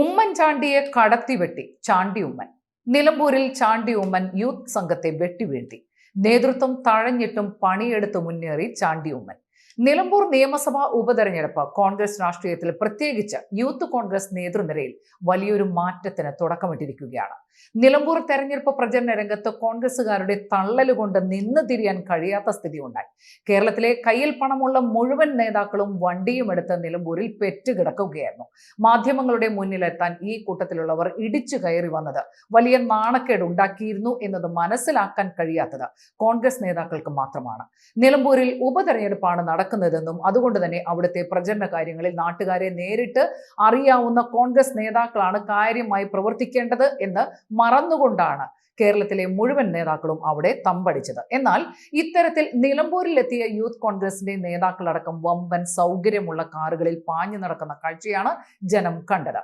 ഉമ്മൻചാണ്ടിയെ കടത്തിവെട്ടി ചാണ്ടി ഉമ്മൻ. നിലമ്പൂരിൽ ചാണ്ടി ഉമ്മൻ യൂത്ത് സംഘത്തെ വെട്ടിവീഴ്ത്തി. നേതൃത്വം തഴഞ്ഞിട്ടും പണിയെടുത്ത് മുന്നേറി ചാണ്ടി ഉമ്മൻ. നിലമ്പൂർ നിയമസഭാ ഉപതെരഞ്ഞെടുപ്പ് കോൺഗ്രസ് രാഷ്ട്രീയത്തിൽ പ്രത്യേകിച്ച് യൂത്ത് കോൺഗ്രസ് നേതൃനിരയിൽ വലിയൊരു മാറ്റത്തിന് തുടക്കമിട്ടിരിക്കുകയാണ്. നിലമ്പൂർ തെരഞ്ഞെടുപ്പ് പ്രചരണ രംഗത്ത് കോൺഗ്രസുകാരുടെ തള്ളലുകൊണ്ട് നിന്ന് തിരിയാൻ കഴിയാത്ത സ്ഥിതി ഉണ്ടായി. കേരളത്തിലെ കയ്യിൽ പണമുള്ള മുഴുവൻ നേതാക്കളും വണ്ടിയും എടുത്ത് നിലമ്പൂരിൽ പെറ്റുകിടക്കുകയായിരുന്നു. മാധ്യമങ്ങളുടെ മുന്നിലെത്താൻ ഈ കൂട്ടത്തിലുള്ളവർ ഇടിച്ചു കയറി വന്നത് വലിയ നാണക്കേട് ഉണ്ടാക്കിയിരുന്നു എന്നത് മനസ്സിലാക്കാൻ കഴിയാത്തത് കോൺഗ്രസ് നേതാക്കൾക്ക് മാത്രമാണ്. നിലമ്പൂരിൽ ഉപതെരഞ്ഞെടുപ്പാണ് നടക്കുന്നതെന്നും അതുകൊണ്ട് തന്നെ അവിടുത്തെ പ്രചരണ കാര്യങ്ങളിൽ നാട്ടുകാരെ നേരിട്ട് അറിയാവുന്ന കോൺഗ്രസ് നേതാക്കളാണ് കാര്യമായി പ്രവർത്തിക്കേണ്ടത് എന്ന് മറന്നുകൊണ്ടാണ് കേരളത്തിലെ മുഴുവൻ നേതാക്കളും അവിടെ തമ്പടിച്ചത്. എന്നാൽ ഇത്തരത്തിൽ നിലമ്പൂരിലെത്തിയ യൂത്ത് കോൺഗ്രസിന്റെ നേതാക്കളടക്കം വമ്പൻ സൗകര്യമുള്ള കാറുകളിൽ പാഞ്ഞു നടക്കുന്ന കാഴ്ചയാണ് ജനം കണ്ടത്.